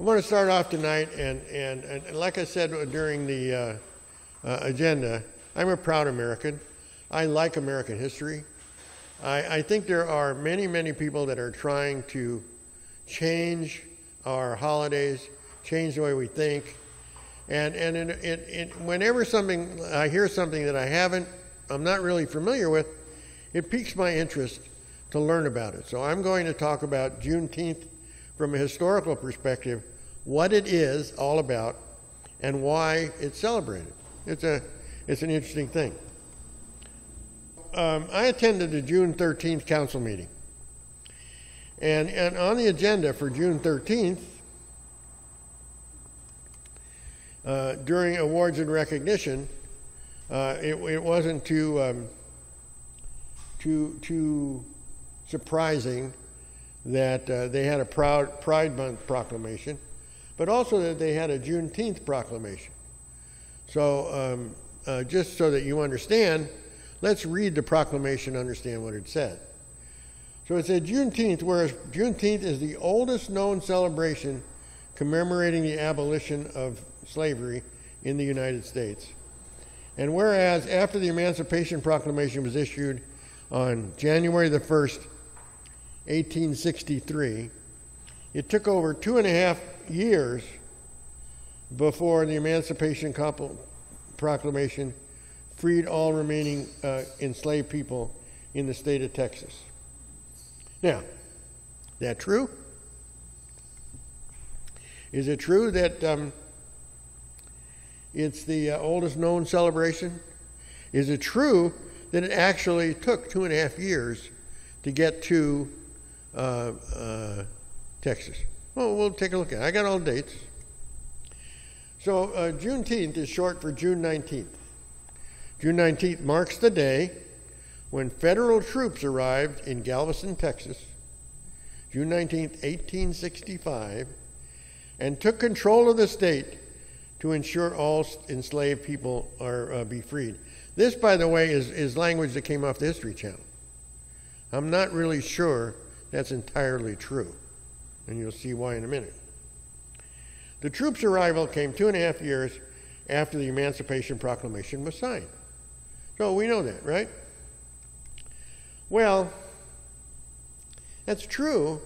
I want to start off tonight, and like I said during the agenda, I'm a proud American. I like American history. I think there are many, many people that are trying to change our holidays, change the way we think. And whenever I hear something that I'm not really familiar with, it piques my interest to learn about it. So I'm going to talk about Juneteenth from a historical perspective, what it is all about, and why it's celebrated. It's an interesting thing. I attended the June 13th council meeting. And on the agenda for June 13th, during awards and recognition, it wasn't too surprising that they had a Pride Month proclamation, but also that they had a Juneteenth proclamation. So just so that you understand, let's read the proclamation and understand what it said. So it said Juneteenth, whereas Juneteenth is the oldest known celebration commemorating the abolition of slavery in the United States. And whereas after the Emancipation Proclamation was issued on January the 1st, 1863, it took over 2.5 years before the Emancipation Proclamation freed all remaining enslaved people in the state of Texas. Now, is that true? Is it true that it's the oldest known celebration? Is it true that it actually took 2.5 years to get to Texas? Well, we'll take a look at it. I got all the dates. So Juneteenth is short for June 19th. June 19th marks the day when federal troops arrived in Galveston, Texas, June 19th, 1865, and took control of the state to ensure all enslaved people are be freed. This, by the way, is language that came off the History Channel. I'm not really sure that's entirely true, and you'll see why in a minute. The troops' arrival came 2.5 years after the Emancipation Proclamation was signed. So we know that, right? Well, that's true,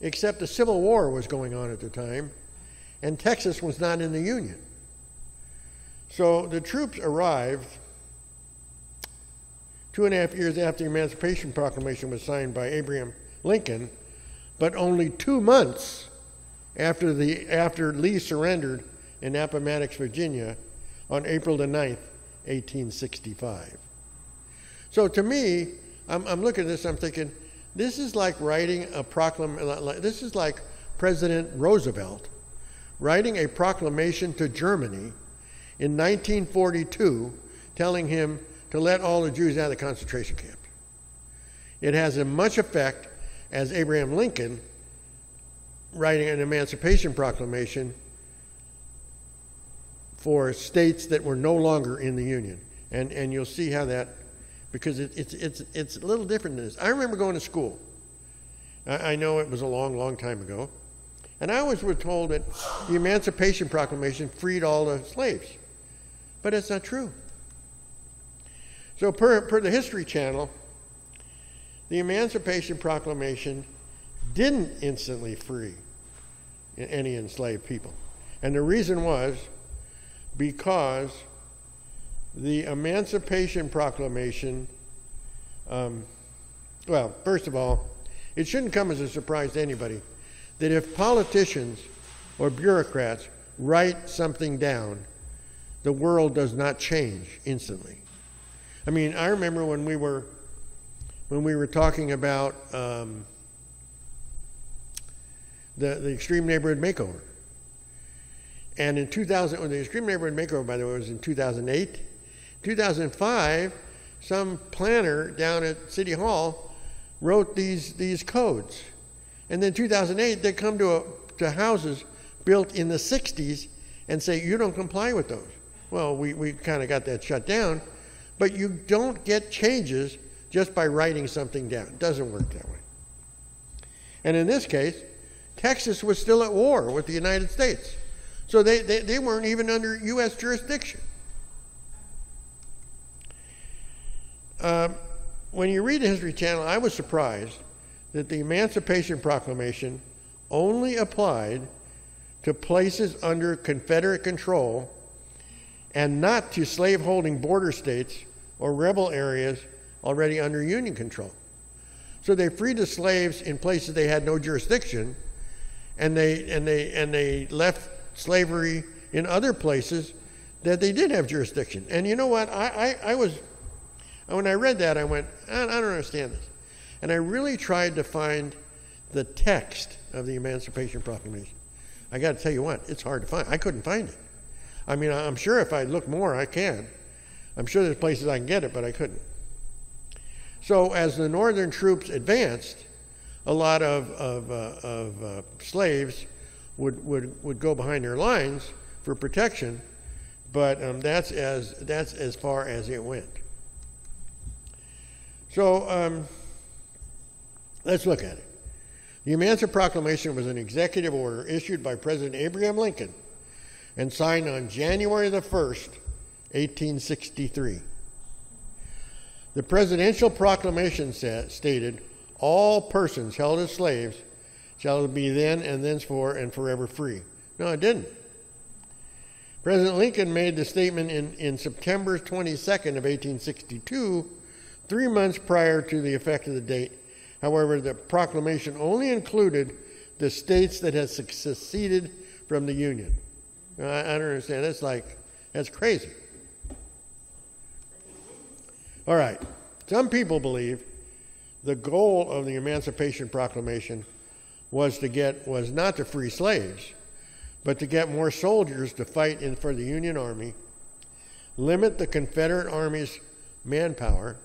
except the Civil War was going on at the time, and Texas was not in the Union. So the troops arrived 2.5 years after the Emancipation Proclamation was signed by Abraham Lincoln, but only 2 months after Lee surrendered in Appomattox, Virginia on April the 9th, 1865. So to me, I'm looking at this, I'm thinking, this is like writing a proclamation, this is like President Roosevelt writing a proclamation to Germany in 1942 telling him to let all the Jews out of the concentration camps. It has as much effect as Abraham Lincoln writing an Emancipation Proclamation for states that were no longer in the Union. And you'll see how that, because it's a little different than this. I remember going to school. I know it was a long, long time ago. And I always was told that the Emancipation Proclamation freed all the slaves. But it's not true. So per the History Channel, the Emancipation Proclamation didn't instantly free any enslaved people. And the reason was because the Emancipation Proclamation, well, first of all, it shouldn't come as a surprise to anybody that if politicians or bureaucrats write something down, the world does not change instantly. I mean, I remember when we were talking about the Extreme Neighborhood Makeover. And in 2000, when the Extreme Neighborhood Makeover, by the way, was in 2008. 2005, some planner down at City Hall wrote these codes. And then 2008, they come to houses built in the 60s and say, you don't comply with those. Well, we kind of got that shut down, but you don't get changes just by writing something down. It doesn't work that way. And in this case, Texas was still at war with the United States. So they weren't even under U.S. jurisdiction. When you read the History Channel, I was surprised that the Emancipation Proclamation only applied to places under Confederate control and not to slaveholding border states or rebel areas already under Union control. So they freed the slaves in places they had no jurisdiction, and they left slavery in other places that they did have jurisdiction. And you know what? When I read that, I went, I don't understand this. And I really tried to find the text of the Emancipation Proclamation. I got to tell you what, it's hard to find. I couldn't find it. I mean, I'm sure if I look more, I can. I'm sure there's places I can get it, but I couldn't. So as the Northern troops advanced, a lot of slaves would go behind their lines for protection, but that's as far as it went. So let's look at it. The Emancipation Proclamation was an executive order issued by President Abraham Lincoln and signed on January the 1st, 1863. The presidential proclamation stated, "All persons held as slaves shall be then and thenceforth and forever free." No, it didn't. President Lincoln made the statement in September 22nd of 1862, 3 months prior to the effect of the date. However, the proclamation only included the states that had seceded from the Union. I don't understand. That's crazy. All right. Some people believe the goal of the Emancipation Proclamation was not to free slaves, but to get more soldiers to fight for the Union Army, limit the Confederate Army's manpower,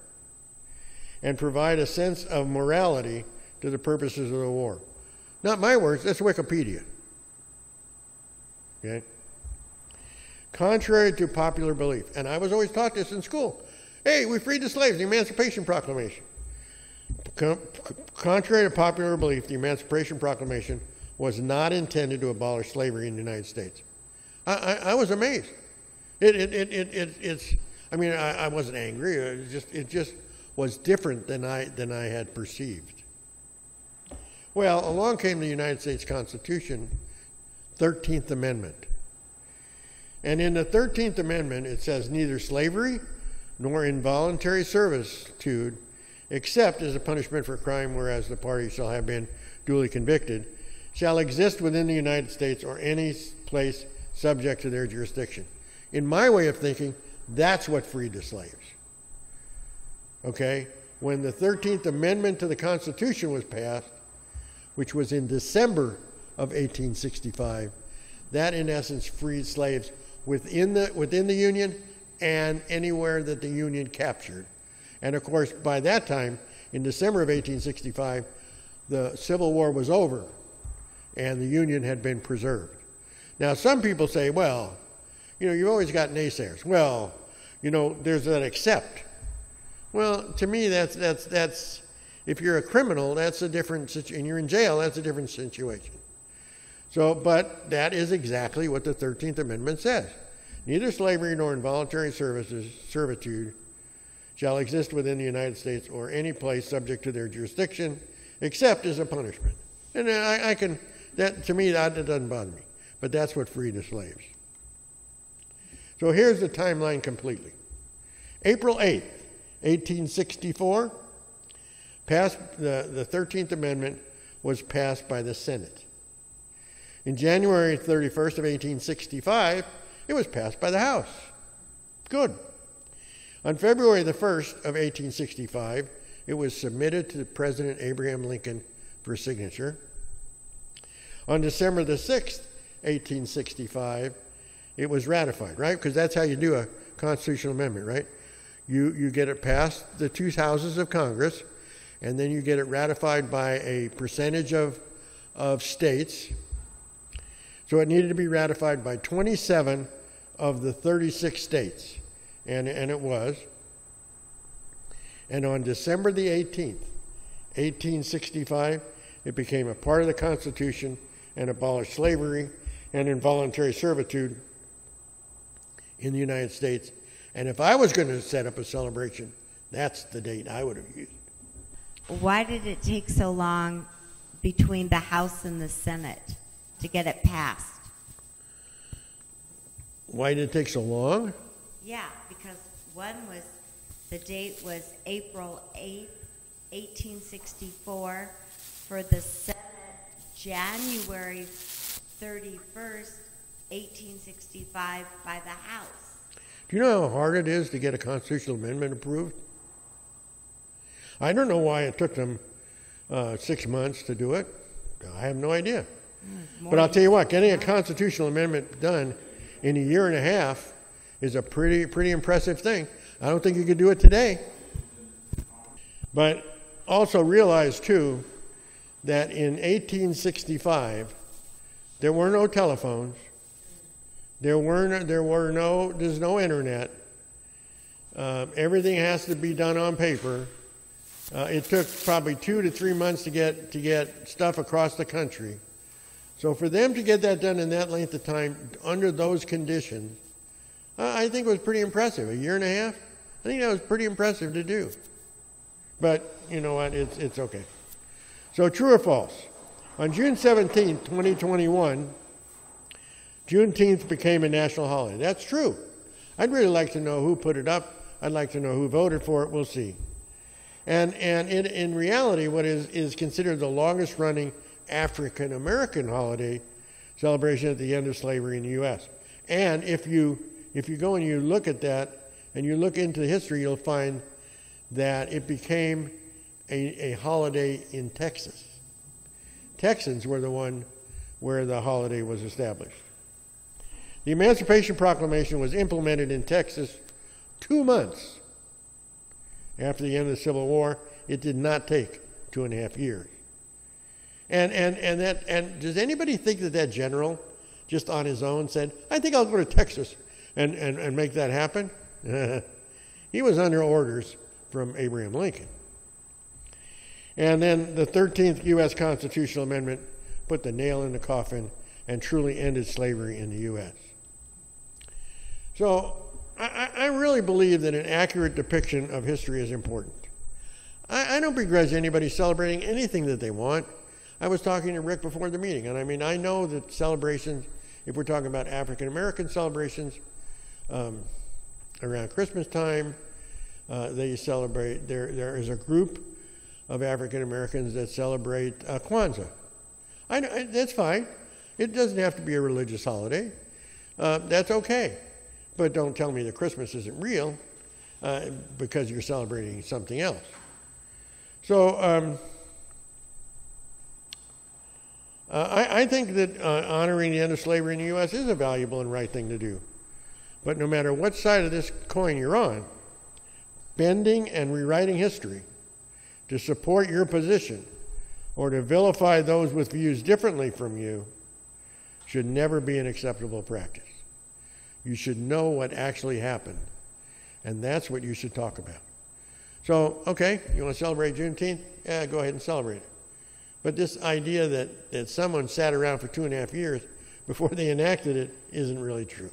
and provide a sense of morality to the purposes of the war. Not my words, that's Wikipedia. Okay? Contrary to popular belief, and I was always taught this in school. Hey, we freed the slaves, the Emancipation Proclamation. Contrary to popular belief, the Emancipation Proclamation was not intended to abolish slavery in the United States. I was amazed. I mean, I wasn't angry. It just was different than I had perceived. Well, along came the United States Constitution, 13th Amendment. And in the 13th Amendment, it says neither slavery nor involuntary servitude, except as a punishment for crime whereas the party shall have been duly convicted, shall exist within the United States or any place subject to their jurisdiction. In my way of thinking, that's what freed the slaves. Okay? When the 13th Amendment to the Constitution was passed, which was in December of 1865, that in essence freed slaves within the Union and anywhere that the Union captured. And of course, by that time, in December of 1865, the Civil War was over and the Union had been preserved. Now, some people say, well, you've always got naysayers. Well, there's that except. Well, to me, that's if you're a criminal, that's a different situation. And you're in jail, that's a different situation. So, but that is exactly what the 13th Amendment says. Neither slavery nor involuntary servitude shall exist within the United States or any place subject to their jurisdiction, except as a punishment. And to me, that doesn't bother me. But that's what freed the slaves. So here's the timeline completely. April 8th, 1864, the 13th Amendment was passed by the Senate. In January 31st of 1865, it was passed by the House. Good. On February the 1st of 1865, it was submitted to President Abraham Lincoln for signature. On December the 6th, 1865, it was ratified, right? Because that's how you do a constitutional amendment, right? You get it past the two houses of Congress, and then you get it ratified by a percentage of states. So it needed to be ratified by 27 of the 36 states, and it was. And on December the 18th, 1865, it became a part of the Constitution and abolish slavery and involuntary servitude in the United States. And if I was going to set up a celebration, that's the date I would have used. Why did it take so long between the House and the Senate to get it passed? Why did it take so long? Yeah, because the date was April 8th, 1864, for the Senate, January 31st, 1865, by the House. Do you know how hard it is to get a constitutional amendment approved? I don't know why it took them 6 months to do it. I have no idea. But I'll tell you what, getting a constitutional amendment done in a year and a half is a pretty impressive thing. I don't think you could do it today. But also realize, too, that in 1865, there were no telephones. There's no internet. Everything has to be done on paper. It took probably 2 to 3 months to get stuff across the country. So for them to get that done in that length of time under those conditions, I think it was pretty impressive. A year and a half? I think that was pretty impressive to do. But you know what? It's okay. So true or false? On June 17, 2021, Juneteenth became a national holiday. That's true. I'd really like to know who put it up. I'd like to know who voted for it. We'll see. And in reality, what is considered the longest running African American holiday celebration at the end of slavery in the U.S. And if you go and you look at that and you look into the history, you'll find that it became a holiday in Texas. Texans were the one where the holiday was established. The Emancipation Proclamation was implemented in Texas 2 months after the end of the Civil War. It did not take 2.5 years. And does anybody think that general, just on his own, said, "I think I'll go to Texas and make that happen"? He was under orders from Abraham Lincoln. And then the 13th U.S. Constitutional Amendment put the nail in the coffin and truly ended slavery in the U.S. So I really believe that an accurate depiction of history is important. I don't begrudge anybody celebrating anything that they want. I was talking to Rick before the meeting, and I mean, I know that celebrations, if we're talking about African American celebrations, around Christmas time, they celebrate, there is a group of African Americans that celebrate Kwanzaa. That's fine. It doesn't have to be a religious holiday. That's okay. But don't tell me that Christmas isn't real because you're celebrating something else. So I think that honoring the end of slavery in the U.S. is a valuable and right thing to do. But no matter what side of this coin you're on, bending and rewriting history to support your position or to vilify those with views differently from you should never be an acceptable practice. You should know what actually happened, and that's what you should talk about. So, okay, you want to celebrate Juneteenth? Yeah, go ahead and celebrate it. But this idea that someone sat around for 2.5 years before they enacted it isn't really true.